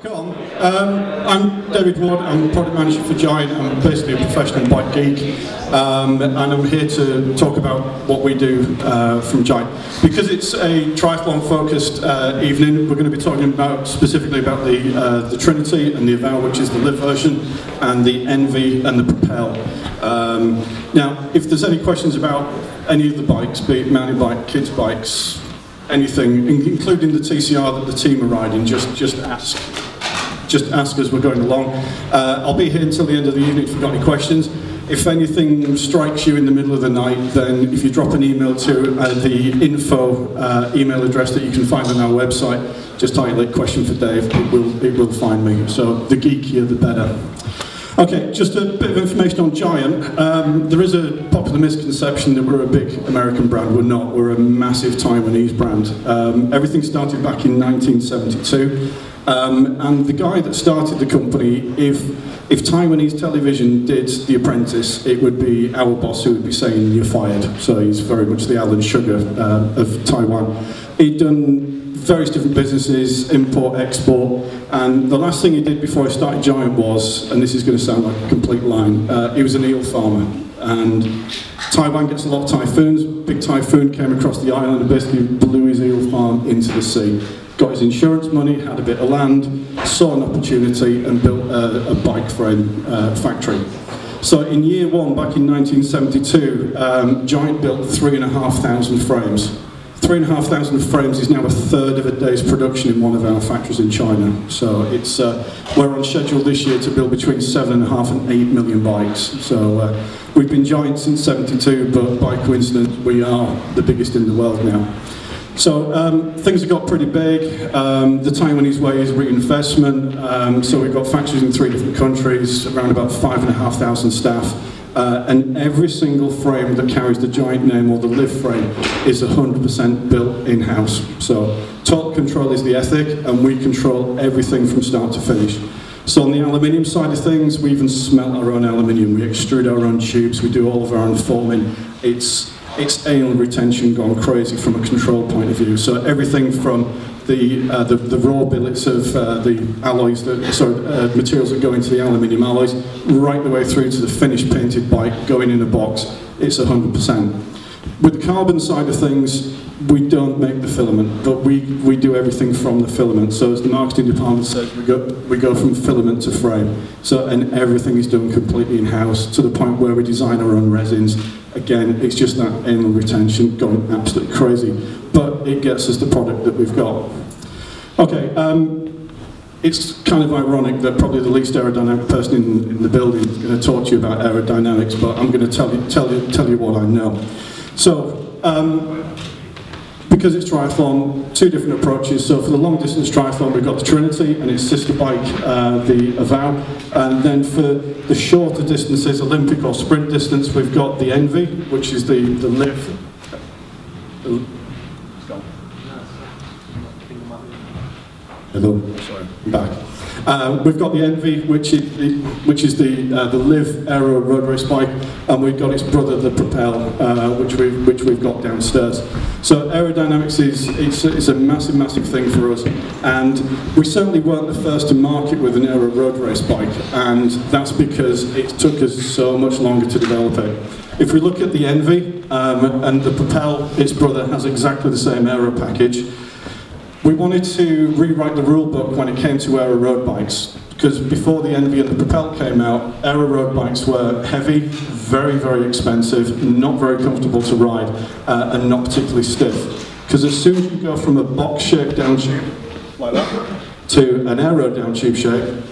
Come on. I'm David Ward, I'm product manager for Giant. I'm basically a professional bike geek, and I'm here to talk about what we do from Giant. Because it's a triathlon focused evening, we're going to be talking about specifically about the Trinity and the Avow, which is the Liv version, and the Enve and the Propel. Now, if there's any questions about any of the bikes, be it mountain bike, kids bikes, anything, including the TCR that the team are riding, just ask. Just ask as we're going along. I'll be here until the end of the evening if you've got any questions. If anything strikes you in the middle of the night, then if you drop an email to the info email address that you can find on our website, just title it "question for Dave," it will find me. So the geekier the better. Okay, just a bit of information on Giant. There is a popular misconception that we're a big American brand. We're not. We're a massive Taiwanese brand. Everything started back in 1972. And the guy that started the company, if Taiwanese television did The Apprentice, it would be our boss who would be saying "you're fired." So he's very much the Alan Sugar of Taiwan. He'd done various different businesses, import, export, and the last thing he did before he started Giant was, and this is going to sound like a complete line, he was an eel farmer. And Taiwan gets a lot of typhoons. Big typhoon came across the island and basically blew his eel farm into the sea. Got his insurance money, had a bit of land, saw an opportunity and built a bike frame factory. So in year one, back in 1972, Giant built 3,500 frames. 3,500 frames is now a third of a day's production in one of our factories in China. So it's we're on schedule this year to build between 7.5 and 8 million bikes. So we've been Giant since '72, but by coincidence we are the biggest in the world now. So things have got pretty big. The Taiwanese way is reinvestment. So we've got factories in 3 different countries, around about 5,500 staff. And every single frame that carries the Giant name or the Liv frame is 100% built in-house. So total control is the ethic, and we control everything from start to finish. So on the aluminium side of things, we even smelt our own aluminium. We extrude our own tubes. We do all of our own forming. It's anal retention gone crazy from a control point of view. So everything from the raw billets of the alloys, materials that go into the aluminium alloys, right the way through to the finished painted bike going in a box, it's 100%. With the carbon side of things, we don't make the filament, but we do everything from the filament. So as the marketing department says, we go from filament to frame. So, and everything is done completely in-house to the point where we design our own resins. Again, it's just that anal retention going absolutely crazy, but it gets us the product that we've got. Okay, it's kind of ironic that probably the least aerodynamic person in the building is going to talk to you about aerodynamics, but I'm going to tell you what I know. So, because it's triathlon, 2 different approaches. So for the long distance triathlon, we've got the Trinity and its sister bike, the Avow. And then for the shorter distances, Olympic or sprint distance, we've got the Enve, which is the Liv. Hello, sorry, I'm back. We've got the Enve, which is the Liv Aero road race bike, and we've got its brother, the Propel, which we've got downstairs. So aerodynamics is a massive thing for us, and we certainly weren't the first to market with an aero road race bike, and that's because it took us so much longer to develop it. If we look at the Enve and the Propel, its brother has exactly the same aero package. We wanted to rewrite the rule book when it came to aero road bikes, because before the Enve and the Propel came out, aero road bikes were heavy, very expensive, not very comfortable to ride, and not particularly stiff. Because as soon as you go from a box-shaped down tube, like that, to an aero down tube shape,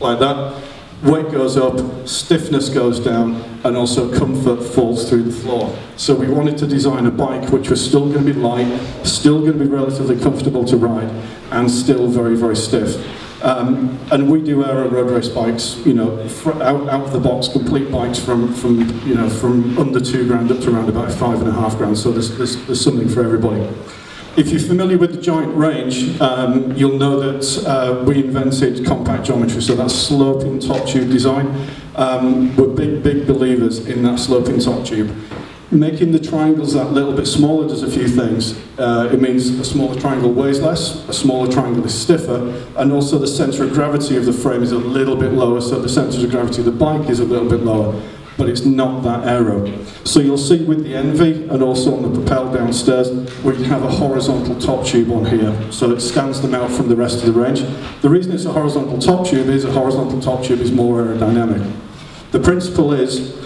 like that, weight goes up, stiffness goes down, and also comfort falls through the floor. So we wanted to design a bike which was still going to be light, still going to be relatively comfortable to ride, and still very stiff. And we do aero road race bikes, you know, out of the box, complete bikes from under £2,000 up to around about £5,500. So there's something for everybody. If you're familiar with the Giant range, you'll know that we invented compact geometry, so that's sloping top tube design. We're big believers in that sloping top tube. Making the triangles that little bit smaller does a few things. It means a smaller triangle weighs less, a smaller triangle is stiffer, and also the centre of gravity of the frame is a little bit lower, so the centre of gravity of the bike is a little bit lower, but it's not that aero. So you'll see with the Enve, and also on the Propel downstairs, we have a horizontal top tube on here, so it stands them out from the rest of the range. The reason it's a horizontal top tube is a horizontal top tube is more aerodynamic. The principle is,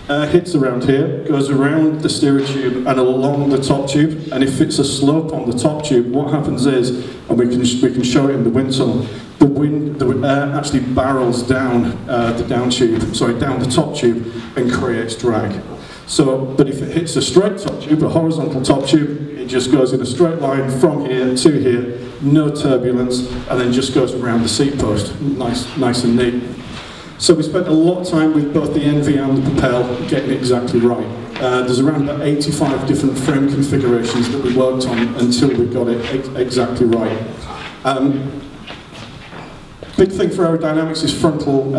hits around here, goes around the steering tube and along the top tube, and if it's a slope on the top tube, what happens is, and we can show it in the wind tunnel, the air actually barrels down down the top tube and creates drag. So, but if it hits a straight top tube, a horizontal top tube, it just goes in a straight line from here to here, no turbulence, and then just goes around the seat post, nice and neat. So we spent a lot of time with both the Enve and the Propel getting it exactly right. There's around about 85 different frame configurations that we worked on until we got it exactly right. Big thing for aerodynamics is frontal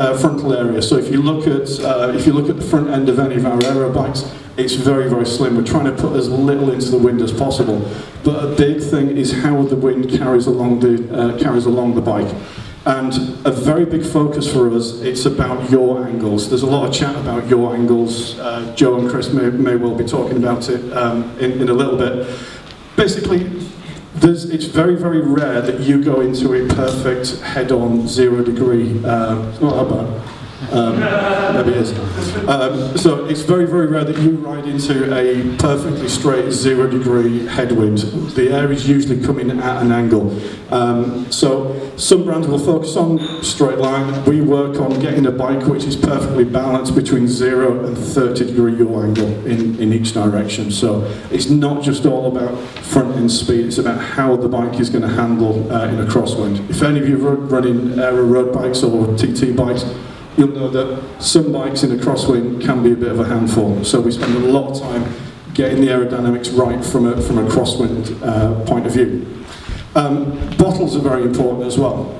area. So if you look at the front end of any of our aero bikes, it's very, very slim. We're trying to put as little into the wind as possible. But a big thing is how the wind carries along the bike. And a very big focus for us, it's about yaw angles. There's a lot of chat about yaw angles. Joe and Chris may well be talking about it in a little bit. Basically, it's very, very rare that you go into a perfect head-on 0 degree. It's not that bad. Maybe it is. So it's very, very rare that you ride into a perfectly straight 0 degree headwind. The air is usually coming at an angle. So some brands will focus on straight line. We work on getting a bike which is perfectly balanced between 0 and 30 degree yaw angle in each direction. So it's not just all about front end speed, it's about how the bike is going to handle in a crosswind. If any of you are running aero road bikes or TT bikes, you'll know that some bikes in a crosswind can be a bit of a handful. So we spend a lot of time getting the aerodynamics right from a crosswind point of view. Bottles are very important as well.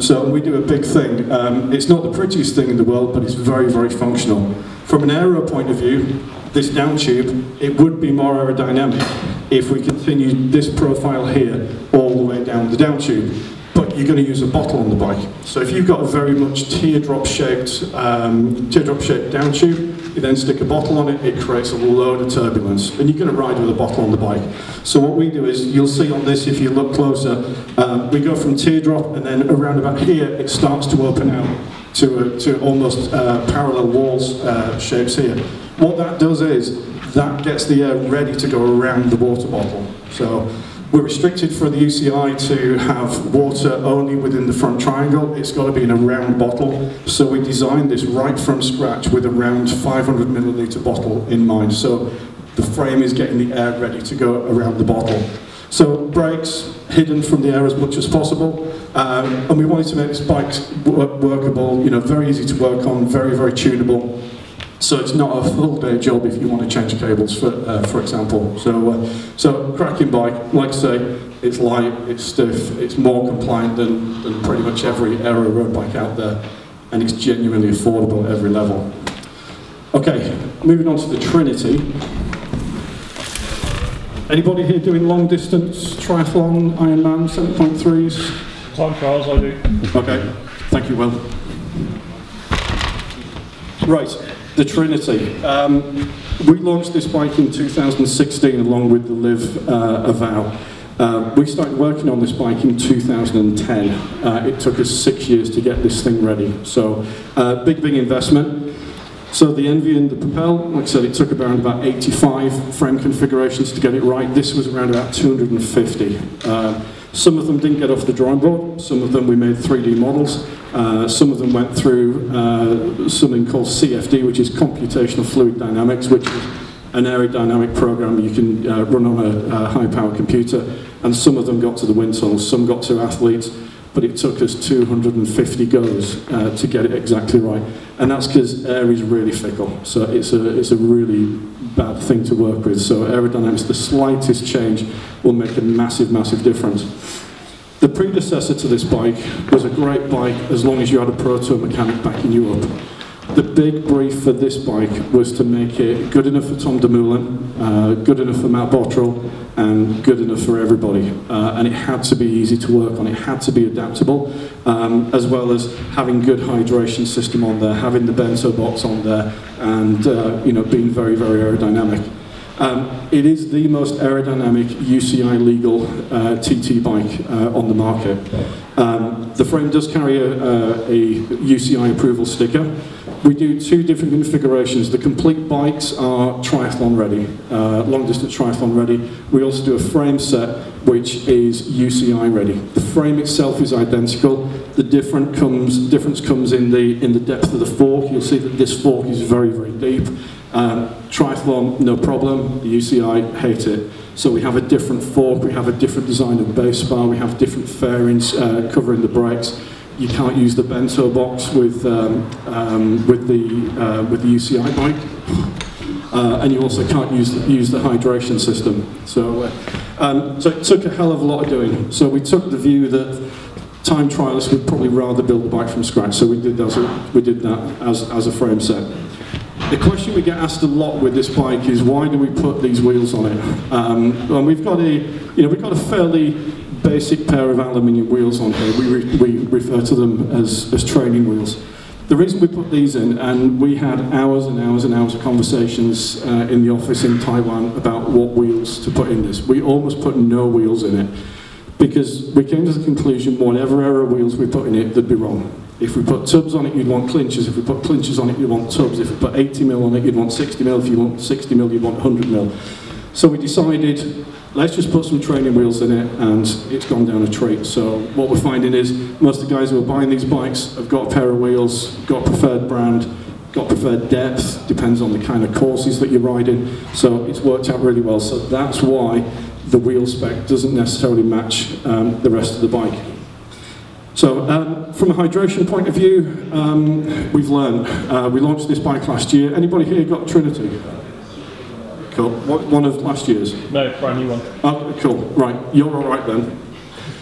So we do a big thing. It's not the prettiest thing in the world, but it's very, very functional. From an aero point of view, this down tube, it would be more aerodynamic if we continued this profile here all the way down the down tube. But you're going to use a bottle on the bike. So if you've got a very much teardrop-shaped down tube, you then stick a bottle on it, it creates a load of turbulence, and you're going to ride with a bottle on the bike. So what we do is, you'll see on this if you look closer, we go from teardrop, and then around about here it starts to open out to almost parallel walls shapes here. What that does is, that gets the air ready to go around the water bottle. So we're restricted for the UCI to have water only within the front triangle. It's got to be in a round bottle. So we designed this right from scratch with a round 500 milliliter bottle in mind. So the frame is getting the air ready to go around the bottle. So brakes hidden from the air as much as possible. And we wanted to make this bike workable, very easy to work on, very, very tunable. So it's not a full-day job if you want to change cables, for example. So cracking bike, like I say, it's light, it's stiff, it's more compliant than pretty much every aero road bike out there, and it's genuinely affordable at every level. Okay, moving on to the Trinity. Anybody here doing long-distance triathlon, Ironman, 7.3s? Time trials, I do. Okay, thank you, Will. Right. The Trinity. We launched this bike in 2016 along with the Liv Avow. We started working on this bike in 2010. It took us 6 years to get this thing ready. So big investment. So the Enve and the Propel, like I said, it took around about 85 frame configurations to get it right. This was around about 250. Some of them didn't get off the drawing board, some of them we made 3D models, some of them went through something called CFD, which is Computational Fluid Dynamics, which is an aerodynamic program you can run on a high-power computer, and some of them got to the wind tunnels, some got to athletes, but it took us 250 goes to get it exactly right. And that's because air is really fickle, so it's a really bad thing to work with. So aerodynamics, the slightest change will make a massive, massive difference. The predecessor to this bike was a great bike as long as you had a proto mechanic backing you up. The big brief for this bike was to make it good enough for Tom Dumoulin, good enough for Matt Bottrell, and good enough for everybody. And it had to be easy to work on, it had to be adaptable, as well as having good hydration system on there, having the bento box on there, and you know, being very, very aerodynamic. It is the most aerodynamic UCI legal TT bike on the market. The frame does carry a UCI approval sticker. We do two different configurations. The complete bikes are triathlon ready, long distance triathlon ready. We also do a frame set which is UCI ready. The frame itself is identical. The difference comes in the depth of the fork. You'll see that this fork is very, very deep. Triathlon, no problem. The UCI, hate it. So we have a different fork, we have a different design of base bar, we have different fairings covering the brakes. You can't use the bento box with the UCI bike, and you also can't use the hydration system. So, so it took a hell of a lot of doing. So we took the view that time trialists would probably rather build the bike from scratch. So we did that as a frame set. The question we get asked a lot with this bike is, why do we put these wheels on it? And we've got a fairly basic pair of aluminium wheels on here. We refer to them as training wheels. The reason we put these in, and we had hours and hours and hours of conversations in the office in Taiwan about what wheels to put in this. We almost put no wheels in it, because we came to the conclusion whatever era wheels we put in it, they'd be wrong. If we put tubs on it, you'd want clinches. If we put clinches on it, you'd want tubs. If we put 80mm on it, you'd want 60mm. If you want 60mm, you'd want 100mm. So we decided, let's just put some training wheels in it, and it's gone down a treat. So what we're finding is, most of the guys who are buying these bikes have got a pair of wheels, got a preferred brand, got preferred depth, depends on the kind of courses that you're riding. So it's worked out really well. So that's why the wheel spec doesn't necessarily match the rest of the bike. So from a hydration point of view, we've learned. We launched this bike last year. Anybody here got a Trinity? Cool. One of last year's? No, brand new one. Oh, cool. Right. You're all right then.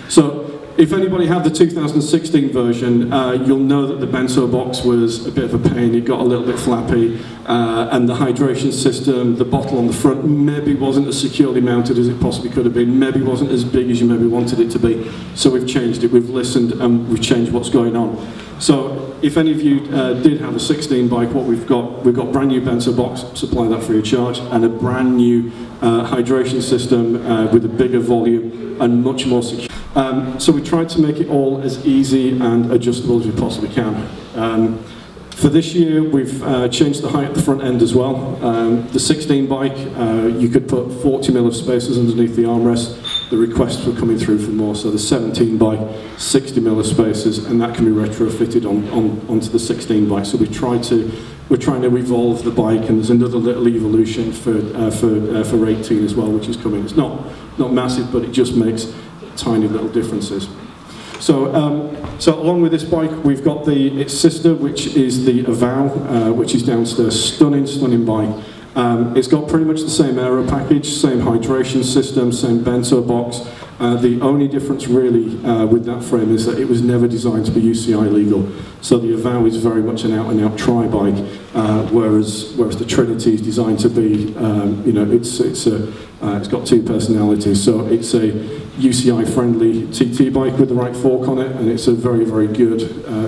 So if anybody had the 2016 version, you'll know that the bento box was a bit of a pain. It got a little bit flappy, and the hydration system, the bottle on the front, maybe wasn't as securely mounted as it possibly could have been, maybe wasn't as big as you maybe wanted it to be. So we've changed it, we've listened, and we've changed what's going on. So if any of you did have a 16 bike, what we've got brand new bento box, supply that free of charge, and a brand new hydration system with a bigger volume and much more secure. So we tried to make it all as easy and adjustable as we possibly can. For this year, we've changed the height at the front end as well. The 16 bike, you could put 40mm of spacers underneath the armrest. The requests were coming through for more, so the 17 bike, 60mm of spacers, and that can be retrofitted onto the 16 bike. So we're trying to evolve the bike, and there's another little evolution for 18 as well, which is coming. It's not massive, but it just makes tiny little differences. So, so along with this bike, we've got its sister, which is the Avow, which is downstairs. Stunning bike. It's got pretty much the same aero package, same hydration system, same bento box. The only difference really with that frame is that it was never designed to be UCI legal. So the Avow is very much an out-and-out tri-bike, whereas the Trinity is designed to be, you know, it's got two personalities. So it's a UCI-friendly TT bike with the right fork on it, and it's a very, very good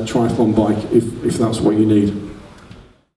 triathlon bike if that's what you need.